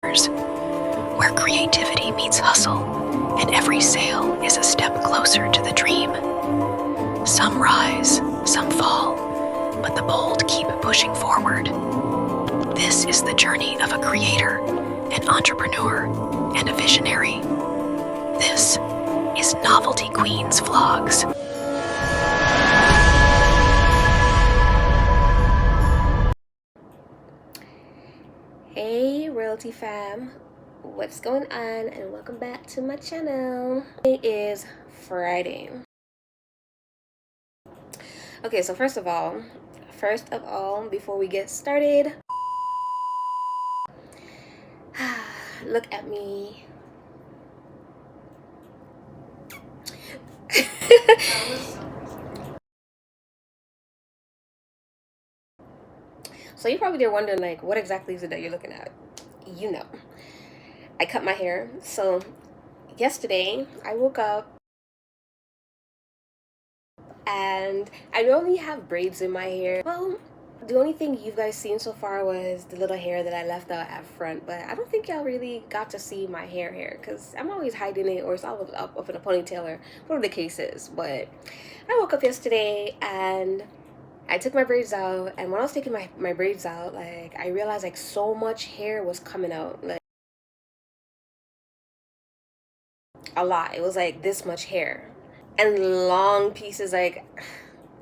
where creativity meets hustle, and every sale is a step closer to the dream. Some rise, some fall, but the bold keep pushing forward. This is the journey of a creator, an entrepreneur, and a visionary. This is Novelty Queens Vlogs. Hey royalty fam, what's going on, and welcome back to my channel. It is Friday. Okay, so first of all, before we get started, look at me. So you're probably there wondering, like, what exactly is it that you're looking at? You know, I cut my hair. So yesterday I woke up and I normally have braids in my hair. Well, the only thing you guys seen so far was the little hair that I left out at front, but I don't think y'all really got to see my hair because I'm always hiding it, or it's always up in a ponytail, or whatever the case is. But I woke up yesterday and I took my braids out, and when I was taking my braids out, like, I realized, like, so much hair was coming out, like, a lot. It was like this much hair and long pieces. Like,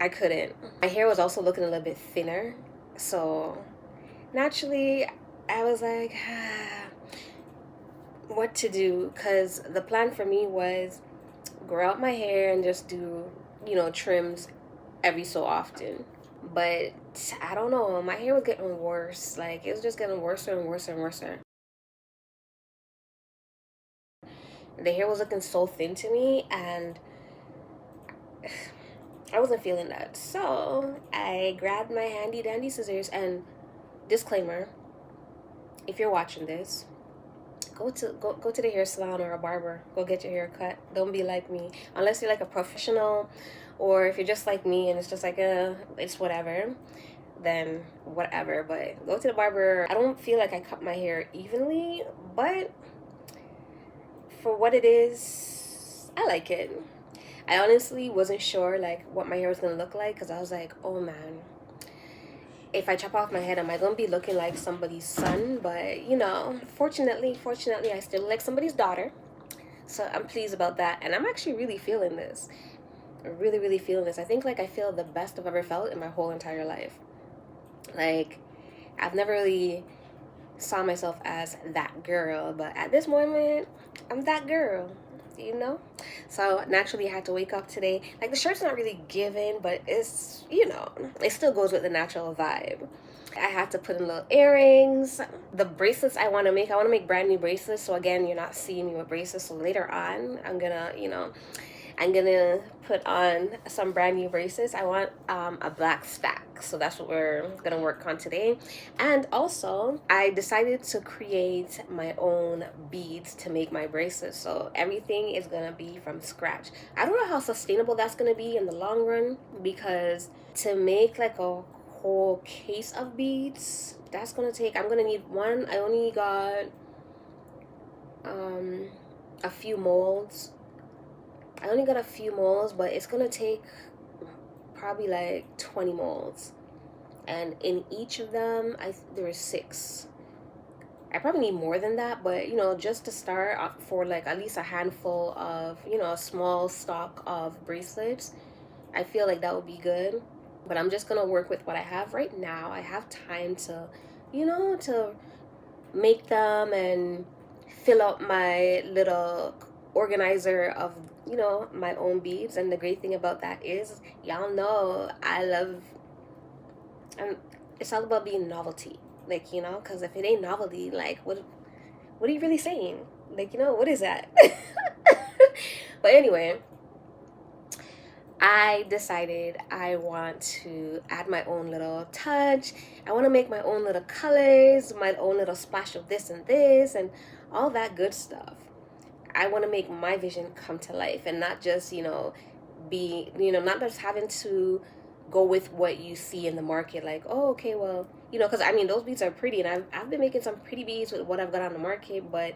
I couldn't. My hair was also looking a little bit thinner, so naturally I was like, what to do, because the plan for me was grow out my hair and just do, trims every so often. But I don't know, my hair was getting worse. Like, it was just getting worse and worse and worse. The hair was looking so thin to me, and I wasn't feeling that. So I grabbed my handy dandy scissors, and disclaimer, if you're watching this, go to the hair salon or a barber. Go get your hair cut. Don't be like me. Unless you're like a professional, or if you're just like me and it's just like it's whatever, then whatever. But go to the barber. I don't feel like I cut my hair evenly, but for what it is, I like it. I honestly wasn't sure, like, what my hair was gonna look like, because I was like, oh man, if I chop off my head, am I gonna be looking like somebody's son? But fortunately I still look like somebody's daughter, so I'm pleased about that. And I'm actually really feeling this. Really feeling this. I think, like, I feel the best I've ever felt in my whole entire life. Like, I've never really saw myself as that girl, but at this moment I'm that girl, so naturally I had to wake up today. Like, the shirt's not really given, but it's, it still goes with the natural vibe. I had to put in little earrings. The bracelets I want to make brand new bracelets. So again, you're not seeing me with bracelets. So later on, I'm gonna put on some brand new bracelets. I want a black stack, so that's what we're gonna work on today. And also, I decided to create my own beads to make my bracelets, so everything is gonna be from scratch. I don't know how sustainable that's gonna be in the long run, because to make like a whole case of beads, that's gonna take, I'm gonna need one. I only got a few molds. But it's gonna take probably like 20 molds, and in each of them there is 6. I probably need more than that, but just to start off, for like at least a handful of, a small stock of bracelets, I feel like that would be good. But I'm just gonna work with what I have right now. I have time to to make them and fill out my little organizer of my own beads. And the great thing about that is, y'all know I love, it's all about being novelty, like, because if it ain't novelty, like, what are you really saying? Like, what is that? But anyway, I decided I want to add my own little touch. I want to make my own little colors, my own little splash of this and this and all that good stuff. I want to make my vision come to life, and not just, not just having to go with what you see in the market. Like, oh, okay, well, because I mean, those beads are pretty, and I've been making some pretty beads with what I've got on the market, but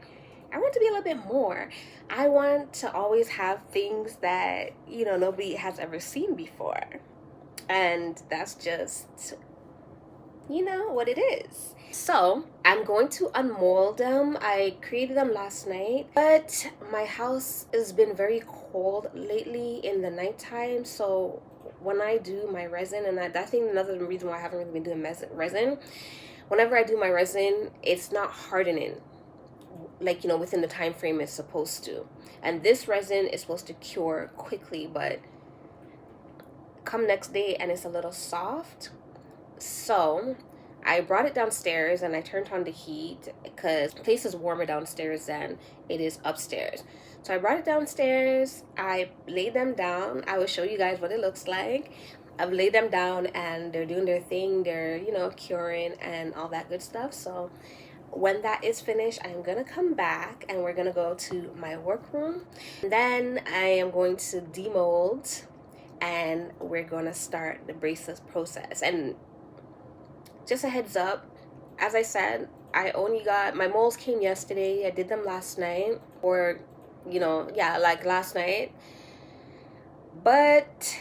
I want to be a little bit more. I want to always have things that, nobody has ever seen before. And that's just, what it is. So I'm going to unmold them. I created them last night, but my house has been very cold lately in the nighttime. So when I do my resin, and I think another reason why I haven't really been doing resin, whenever I do my resin, it's not hardening like within the time frame it's supposed to. And this resin is supposed to cure quickly, but come next day and it's a little soft. So I brought it downstairs and I turned on the heat because the place is warmer downstairs than it is upstairs. So I brought it downstairs, I laid them down. I will show you guys what it looks like. I've laid them down and they're doing their thing. They're, curing and all that good stuff. So when that is finished, I'm gonna come back and we're gonna go to my workroom. Then I am going to demold and we're gonna start the bracelet process. And just a heads up, as I said, I only got my molds came yesterday. I did them last night, or like last night. But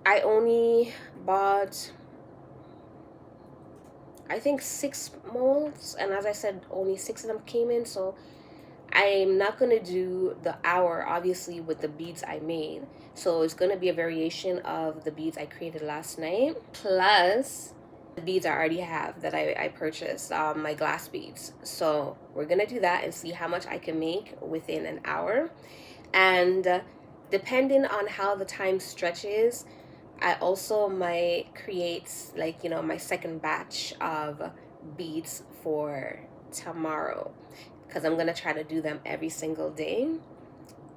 I only bought, I think, 6 molds, and as I said, only 6 of them came in. So I'm not gonna do the hour obviously with the beads I made. So it's gonna be a variation of the beads I created last night, plus the beads I already have that I purchased, my glass beads. So we're gonna do that and see how much I can make within an hour. And depending on how the time stretches, I also might create like my second batch of beads for tomorrow, because I'm gonna try to do them every single day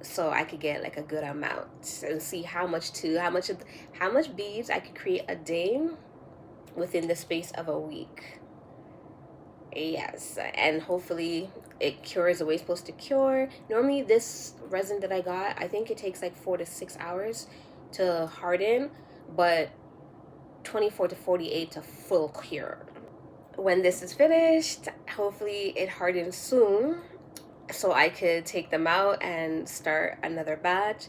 so I could get like a good amount and see how much beads I could create a day within the space of a week. Yes, and hopefully it cures the way it's supposed to cure. Normally this resin that I got, I think it takes like 4 to 6 hours to harden, but 24 to 48 to full cure. When this is finished, hopefully it hardens soon so I could take them out and start another batch.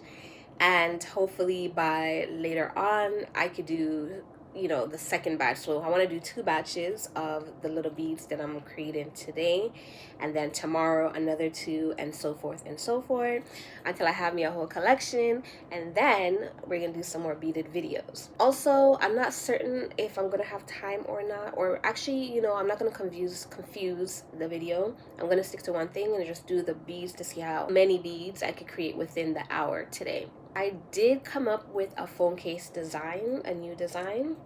And hopefully by later on I could do the second batch. So I want to do 2 batches of the little beads that I'm creating today, and then tomorrow another 2, and so forth until I have me a whole collection. And then we're gonna do some more beaded videos. Also, I'm not certain if I'm gonna have time or not, or actually I'm not gonna confuse the video. I'm gonna stick to one thing and just do the beads to see how many beads I could create within the hour today. I did come up with a phone case design, a new design,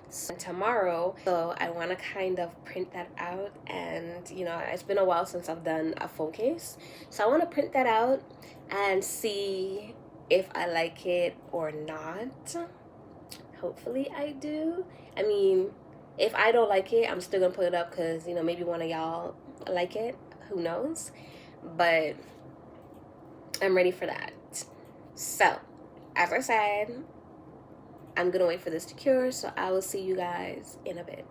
so tomorrow. So I want to kind of print that out, and it's been a while since I've done a phone case, so I want to print that out and see if I like it or not. Hopefully I do. I mean, if I don't like it, I'm still gonna put it up because maybe one of y'all like it, who knows. But I'm ready for that. So, as I said, I'm gonna wait for this to cure, so I will see you guys in a bit.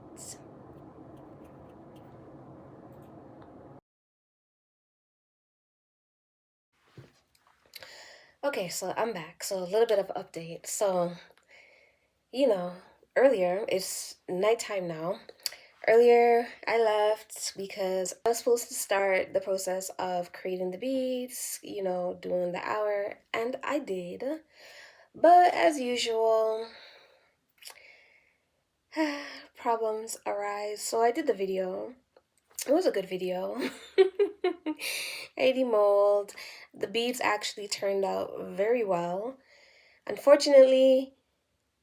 Okay, so I'm back. So a little bit of update. So, earlier, it's nighttime now. Earlier, I left because I was supposed to start the process of creating the beads, doing the hour, and I did. But as usual, problems arise. So I did the video. It was a good video. I demold. The beads actually turned out very well. Unfortunately,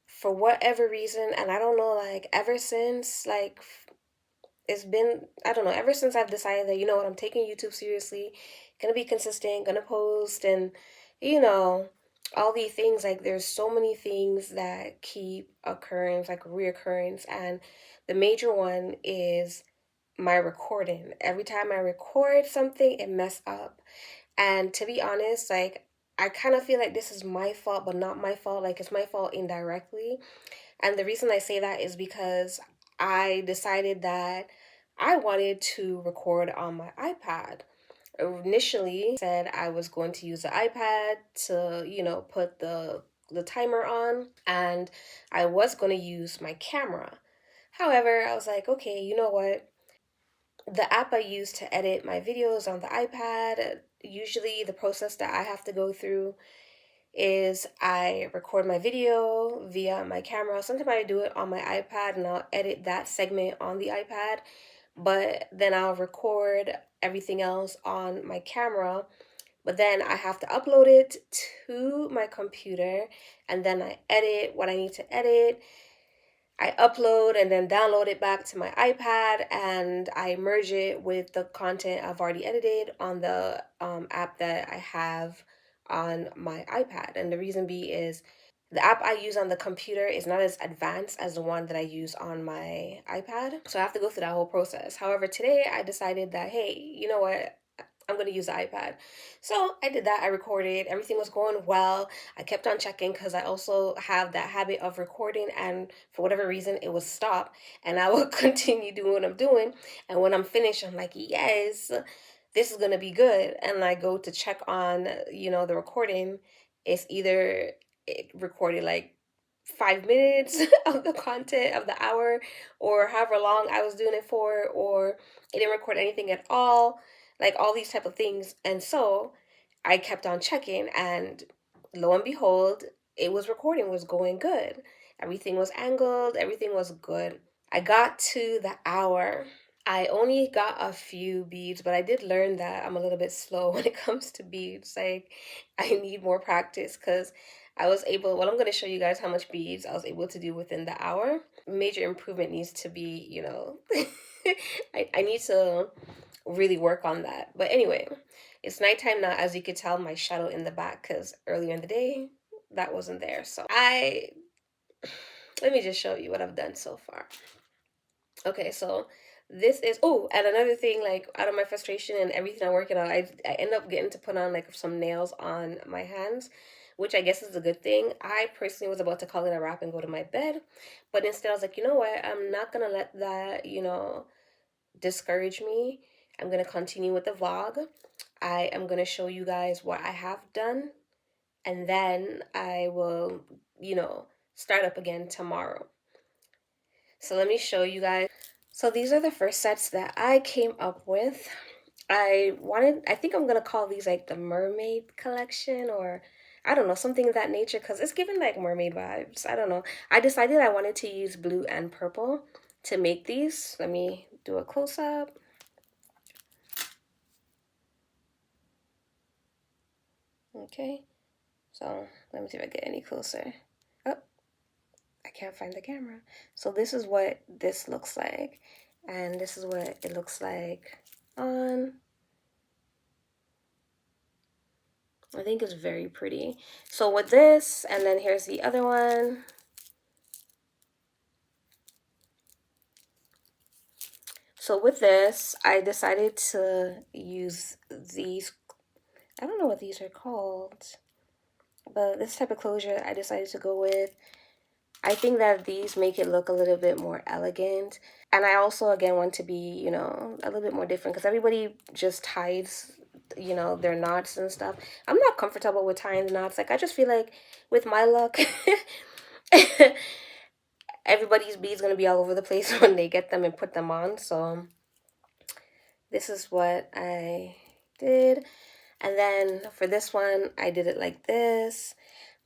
for whatever reason, and I don't know, like ever since, like it's been, I don't know, ever since I've decided that, I'm taking YouTube seriously, gonna be consistent, gonna post, and all these things, like there's so many things that keep occurring, like reoccurrence, and the major one is my recording. Every time I record something, it mess up. And to be honest, like I kind of feel like this is my fault, but not my fault. Like it's my fault indirectly. And the reason I say that is because I decided that I wanted to record on my iPad. Initially said I was going to use the iPad to, put the timer on, and I was going to use my camera. However, I was like, okay, you know what? The app I use to edit my videos on the iPad, usually the process that I have to go through is I record my video via my camera. Sometimes I do it on my iPad and I'll edit that segment on the iPad, but then I'll record everything else on my camera. But then I have to upload it to my computer, and then I edit what I need to edit. I upload and then download it back to my iPad, and I merge it with the content I've already edited on the app that I have on my iPad. And the reason be is the app I use on the computer is not as advanced as the one that I use on my iPad. So I have to go through that whole process. However, today I decided that, hey, you know what? I'm going to use the iPad. So I did that. I recorded. Everything was going well. I kept on checking because I also have that habit of recording, and for whatever reason, it was stopped. And I will continue doing what I'm doing. And when I'm finished, I'm like, yes, this is going to be good. And I go to check on, the recording. It's either it recorded like 5 minutes of the content of the hour, or however long I was doing it for, or it didn't record anything at all, like all these type of things. And so I kept on checking, and lo and behold, it was recording, was going good. Everything was angled, everything was good. I got to the hour. I only got a few beads, but I did learn that I'm a little bit slow when it comes to beads. Like, I need more practice because I was able, well, I'm going to show you guys how much beads I was able to do within the hour. Major improvement needs to be, I need to really work on that. But anyway, it's nighttime now, as you could tell, my shadow in the back, because earlier in the day, that wasn't there. So let me just show you what I've done so far. Okay, so this is, oh, and another thing, like out of my frustration and everything I'm working on, I end up getting to put on like some nails on my hands, which I guess is a good thing. I personally was about to call it a wrap and go to my bed, but instead I was like, you know what, I'm not gonna let that, discourage me. I'm gonna continue with the vlog. I am gonna show you guys what I have done, and then I will, start up again tomorrow. So let me show you guys. So these are the first sets that I came up with. I think I'm gonna call these like the mermaid collection, or I don't know, something of that nature, because it's giving like mermaid vibes. I don't know. I decided I wanted to use blue and purple to make these. Let me do a close up. Okay, so let me see if I get any closer. Oh, I can't find the camera. So this is what this looks like, and this is what it looks like on. I think it's very pretty. So with this, and then here's the other one. So with this, I decided to use these. I don't know what these are called, but this type of closure I decided to go with. I think that these make it look a little bit more elegant. And I also, again, want to be, a little bit more different, because everybody just ties, their knots and stuff. I'm not comfortable with tying the knots. Like, I just feel like with my luck, everybody's beads going to be all over the place when they get them and put them on. So this is what I did. And then for this one, I did it like this.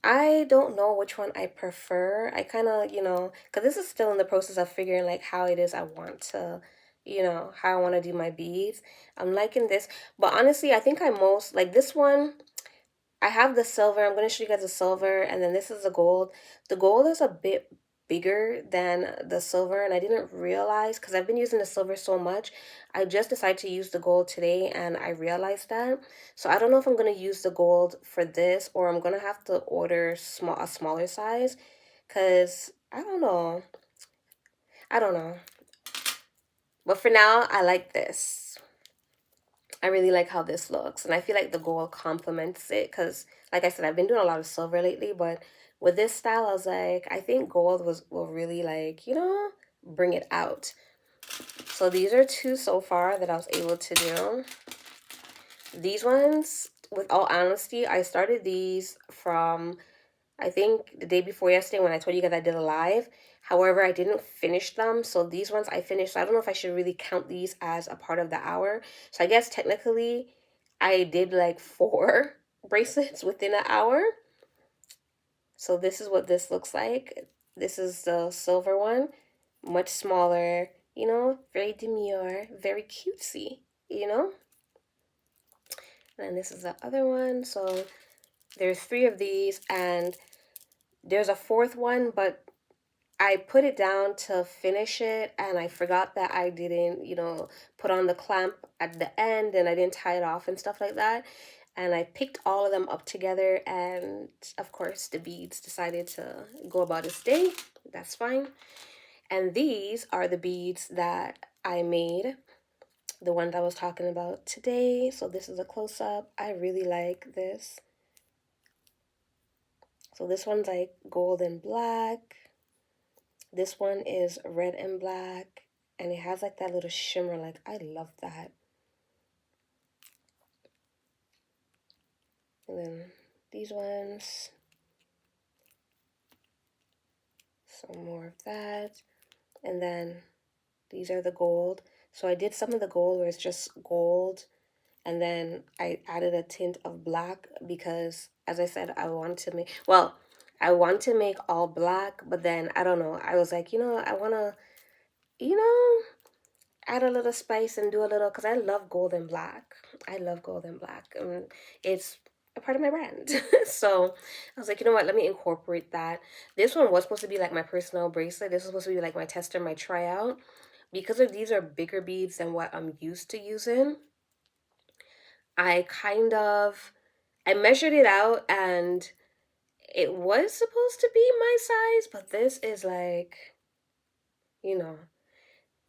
I don't know which one I prefer. I kind of, because this is still in the process of figuring like how it is I want to, how I want to do my beads. I'm liking this. But honestly, I think I most like this one. I have the silver. I'm going to show you guys the silver. And then this is the gold. The gold is a bit bigger than the silver, and I didn't realize, because I've been using the silver so much. I just decided to use the gold today, and I realized that. So I don't know if I'm going to use the gold for this, or I'm going to have to order a smaller size, because I don't know. But for now, I like this. I really like how this looks, and I feel like the gold complements it, because like I said, I've been doing a lot of silver lately, but with this style, I was like, I think gold will really like, bring it out. So these are two so far that I was able to do. These ones, with all honesty, I started these from, I think, the day before yesterday when I told you guys I did a live. However, I didn't finish them. So these ones I finished. So I don't know if I should really count these as a part of the hour. So I guess technically I did like 4 bracelets within an hour. So this is what this looks like. This is the silver one, much smaller, very demure, very cutesy, And then this is the other one. So there's 3 of these, and there's a 4th one, but I put it down to finish it, and I forgot that I didn't, put on the clamp at the end, and I didn't tie it off and stuff like that. And I picked all of them up together, and of course the beads decided to go about its day. That's fine. And these are the beads that I made, the ones I was talking about today. So this is a close-up. I really like this. So this one's like gold and black. This one is red and black, and it has like that little shimmer. Like, I love that. And then these ones, some more of that. And then these are the gold. So I did some of the gold where it's just gold, and then I added a tint of black because, as I said, I want to make all black, but then I don't know. I was like, I want to, you know, add a little spice and do a little, because I love gold and black. I love gold and black. It's a part of my brand. So I was like, you know what? Let me incorporate that. This one was supposed to be like my personal bracelet. This was supposed to be like my tester, my tryout. Because of these are bigger beads than what I'm used to using, I measured it out, and it was supposed to be my size, but this is like,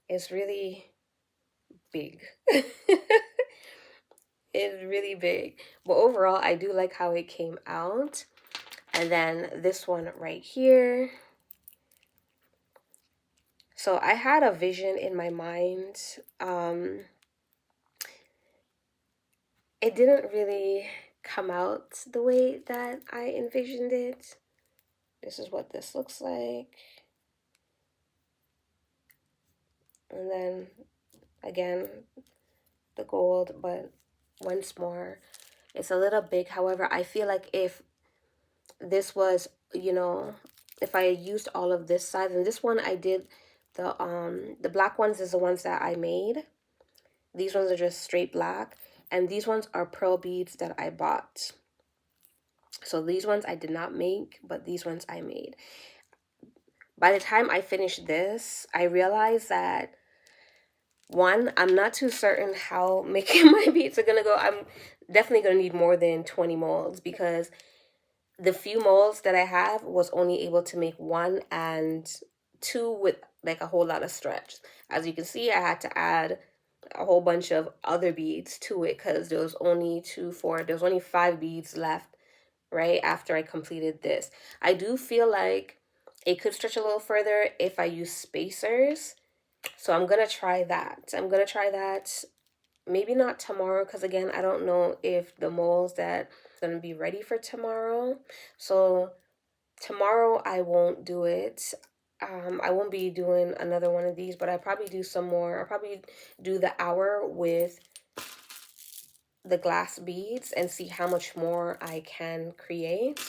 it's really big. It's really big. But overall, I do like how it came out. And then this one right here. So I had a vision in my mind. It didn't really come out the way that I envisioned it. This is what this looks like. And then again, the gold, but once more, it's a little big. However, I feel like if this was, if I used all of this size, and this one I did, the black ones is the ones that I made. These ones are just straight black, and these ones are pearl beads that I bought. So these ones I did not make, but these ones I made. By the time I finished this, I realized that, one, I'm not too certain how making my beads are gonna go. I'm definitely gonna need more than 20 molds, because the few molds that I have was only able to make 1 and 2 with like a whole lot of stretch. As you can see, I had to add a whole bunch of other beads to it, because there was only 5 beads left right after I completed this. I do feel like it could stretch a little further if I use spacers. So I'm gonna try that. Maybe not tomorrow, because again, I don't know if the molds that are gonna be ready for tomorrow. So tomorrow I won't do it. I won't be doing another one of these, but I'll probably do some more. I'll probably do the hour with the glass beads and see how much more I can create.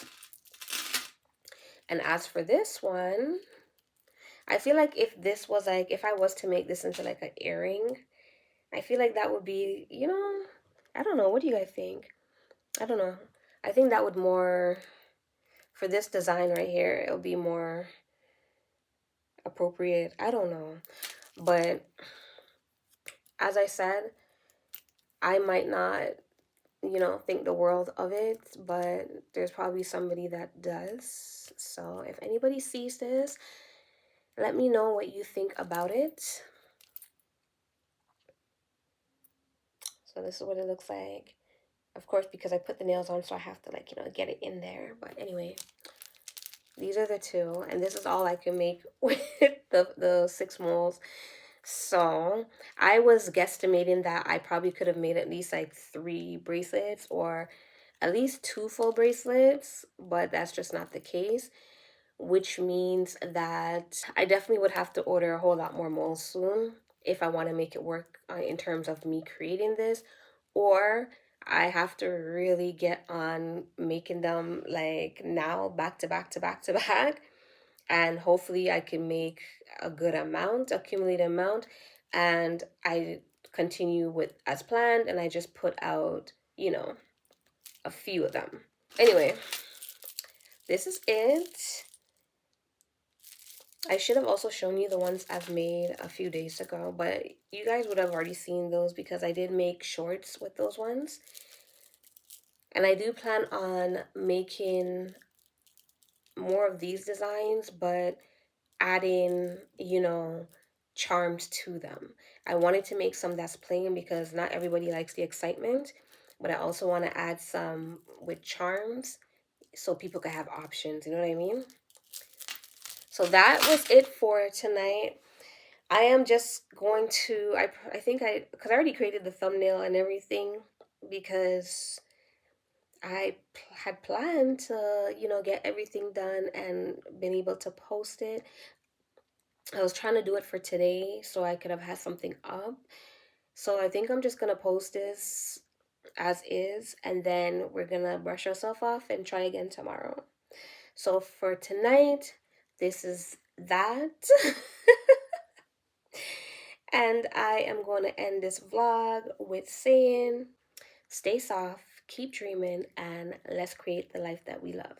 And as for this one, I feel like if I was to make this into like an earring, I feel like that would be, I don't know. What do you guys think? I don't know. I think that would more, for this design right here, it would be more appropriate. I don't know. But as I said, I might not, think the world of it, but there's probably somebody that does. So if anybody sees this, let me know what you think about it. So this is what it looks like. Of course, because I put the nails on, so I have to get it in there. But anyway, These are the two, and this is all I can make with the 6 moles. So I was guesstimating that I probably could have made at least like 3 bracelets or at least 2 full bracelets, but that's just not the case, which means that I definitely would have to order a whole lot more molds soon if I want to make it work in terms of me creating this, or I have to really get on making them like now, back to back to back to back, and hopefully I can make a good amount, accumulated amount, and I continue with as planned, and I just put out, a few of them. Anyway, this is it. I should have also shown you the ones I've made a few days ago, but you guys would have already seen those because I did make shorts with those ones. And I do plan on making more of these designs, but adding, charms to them. I wanted to make some that's plain because not everybody likes the excitement, but I also want to add some with charms so people can have options, you know what I mean? So that was it for tonight. I am just going to, I think because I already created the thumbnail and everything, because had planned to, get everything done and been able to post it. I was trying to do it for today so I could have had something up. So I think I'm just going to post this as is, and then we're going to brush ourselves off and try again tomorrow. So for tonight, this is that. And I am going to end this vlog with saying, stay soft, keep dreaming, and let's create the life that we love.